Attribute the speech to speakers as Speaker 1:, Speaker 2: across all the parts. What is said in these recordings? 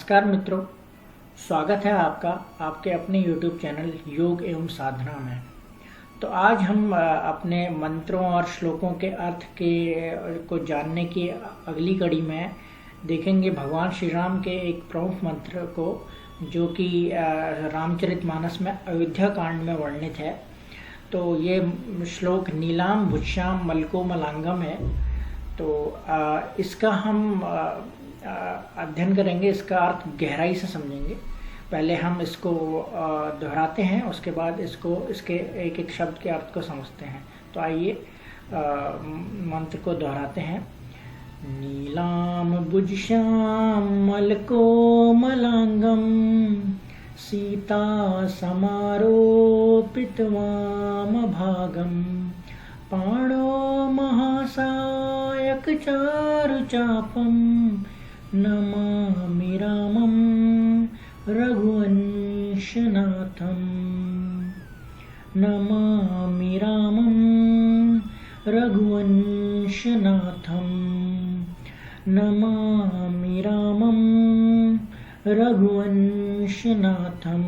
Speaker 1: नमस्कार मित्रों, स्वागत है आपका आपके अपने YouTube चैनल योग एवं साधना में। तो आज हम अपने मंत्रों और श्लोकों के अर्थ को जानने की अगली कड़ी में देखेंगे भगवान श्री राम के एक प्रमुख मंत्र को, जो कि रामचरितमानस में अयोध्या कांड में वर्णित है। तो ये श्लोक नीलाम भुज्याम मलकोमलांगम है। तो इसका हम अध्ययन करेंगे, इसका अर्थ गहराई से समझेंगे। पहले हम इसको दोहराते हैं, उसके बाद इसके एक एक शब्द के अर्थ को समझते हैं। तो आइए मंत्र को दोहराते हैं। नीलाम भुज्याम मलकोमलांगम सीता समारोपित वाम भागम पाणो महासायक चारुचापम नमामि रामं रघुवंशनाथं। नमामि रामं रघुवंशनाथं। नमामि रामं रघुवंशनाथं।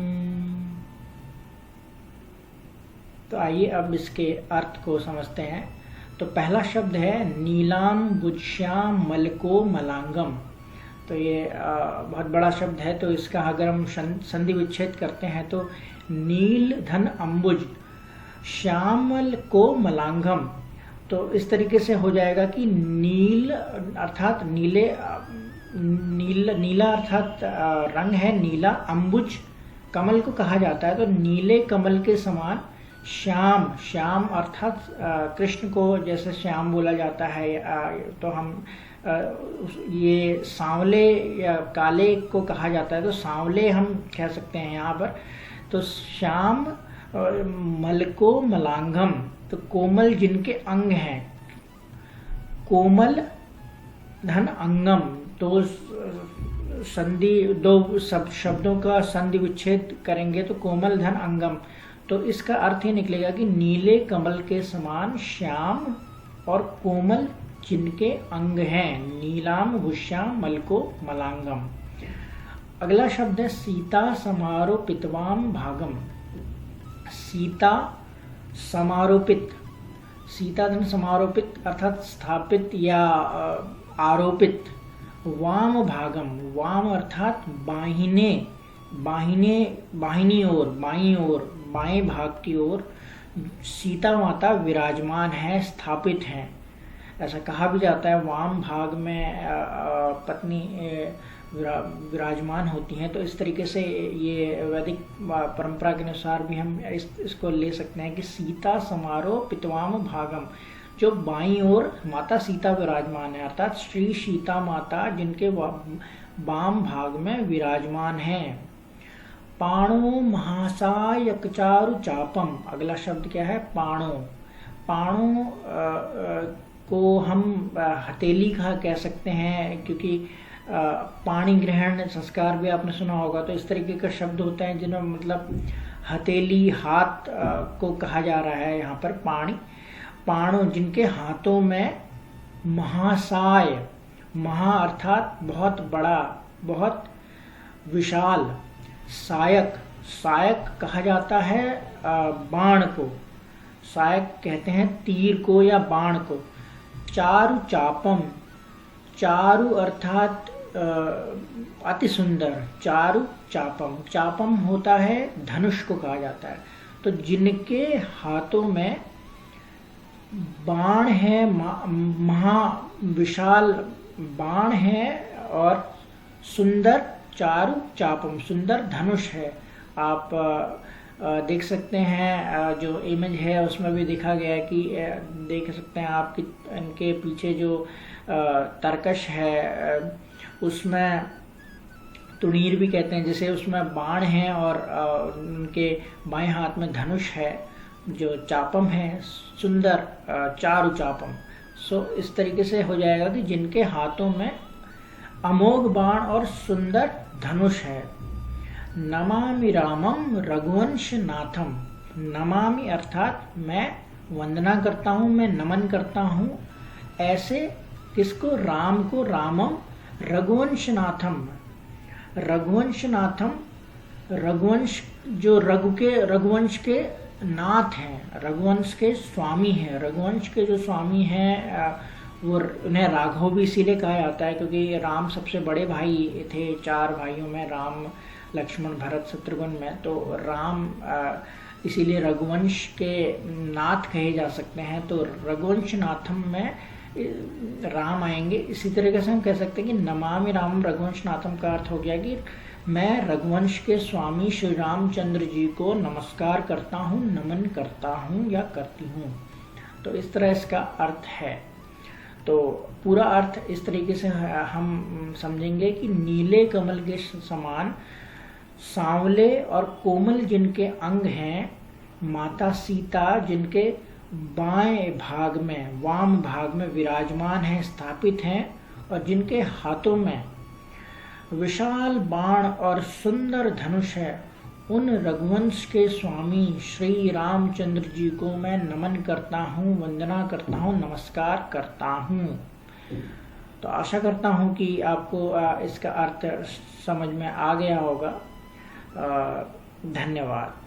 Speaker 1: तो आइए अब इसके अर्थ को समझते हैं। तो पहला शब्द है नीलाम भुज्याम मलकोमलांगम। तो ये बहुत बड़ा शब्द है। तो इसका अगर हम संधि विच्छेद करते हैं तो नील धन अम्बुज श्यामल को मलांगम। तो इस तरीके से हो जाएगा कि नील अर्थात नीला अर्थात रंग है नीला, अम्बुज कमल को कहा जाता है। तो नीले कमल के समान श्याम अर्थात कृष्ण को जैसे श्याम बोला जाता है। तो हम ये सांवले या काले को कहा जाता है, तो सांवले हम कह सकते हैं यहाँ पर। तो श्याम मलको मलांगम, तो कोमल जिनके अंग हैं। कोमल धन अंगम, तो संधि दो शब्दों का संधि विच्छेद करेंगे तो कोमल धन अंगम। तो इसका अर्थ ये निकलेगा कि नीले कमल के समान श्याम और कोमल जिनके अंग हैं। नीलाम भुज्याम मलको मलांगम। अगला शब्द है सीता समारोपितवाम भागम। सीता समारोपित, सीता धन समारोपित अर्थात स्थापित या आरोपित। वाम भागम, वाम अर्थात बाहिनी ओर, बाईं ओर, बाएं भाग की ओर सीता माता विराजमान है, स्थापित हैं। ऐसा कहा भी जाता है वाम भाग में पत्नी विराजमान होती हैं। तो इस तरीके से ये वैदिक परंपरा के अनुसार भी हम इसको ले सकते हैं कि सीता समारोह पितवाम भागम, जो बाईं ओर माता सीता विराजमान है, अर्थात श्री सीता माता जिनके वाम भाग में विराजमान हैं। पाणो महासायक चारु चापम। अगला शब्द क्या है? पाणो। पाणो को हम हथेली का कह सकते हैं, क्योंकि पाणी ग्रहण संस्कार भी आपने सुना होगा। तो इस तरीके का शब्द होते हैं जिन्हें मतलब हथेली, हाथ को कहा जा रहा है यहाँ पर पाणी। पाणो जिनके हाथों में महासाय, महा अर्थात बहुत बड़ा, बहुत विशाल। सायक, सायक कहा जाता है बाण को, सायक कहते हैं तीर को या बाण को। चारु चापम, चारु अर्थात अति सुंदर, चारु चापम। चापम होता है धनुष को कहा जाता है। तो जिनके हाथों में बाण है, महा विशाल बाण है और सुंदर चारु चापम, सुंदर धनुष है। आप देख सकते हैं जो इमेज है उसमें भी देखा गया है कि देख सकते हैं आप कि इनके पीछे जो तरकश है उसमें तुणीर भी कहते हैं, जिसे उसमें बाण है और उनके बाएं हाथ में धनुष है जो चापम है, सुंदर चारु चापम। सो इस तरीके से हो जाएगा कि जिनके हाथों में अमोघ बाण और सुंदर धनुष है। नमामि रामम रघुवंशनाथम। नमामि अर्थात मैं वंदना करता हूँ, मैं नमन करता हूँ। ऐसे किसको? राम को। रामम रघुवंशनाथम, रघुवंशनाथम, रघुवंश जो रघुवंश के नाथ हैं, रघुवंश के स्वामी हैं। रघुवंश के जो स्वामी हैं वो उन्हें राघव भी इसीलिए कहा जाता है क्योंकि राम सबसे बड़े भाई थे 4 भाइयों में, राम लक्ष्मण भरत शत्रुघ्न में। तो राम इसीलिए रघुवंश के नाथ कहे जा सकते हैं। तो रघुवंश नाथम में राम आएंगे। इसी तरीके से हम कह सकते हैं कि नमामि रामम रघुवंश नाथम का अर्थ हो गया कि मैं रघुवंश के स्वामी श्री रामचंद्र जी को नमस्कार करता हूँ, नमन करता हूँ या करती हूँ। तो इस तरह इसका अर्थ है। तो पूरा अर्थ इस तरीके से हम समझेंगे कि नीले कमल के समान सांवले और कोमल जिनके अंग हैं, माता सीता जिनके बाएं भाग में, वाम भाग में विराजमान हैं, स्थापित हैं, और जिनके हाथों में विशाल बाण और सुंदर धनुष है, उन रघुवंश के स्वामी श्री रामचंद्र जी को मैं नमन करता हूँ, वंदना करता हूँ, नमस्कार करता हूँ। तो आशा करता हूँ कि आपको इसका अर्थ समझ में आ गया होगा। धन्यवाद।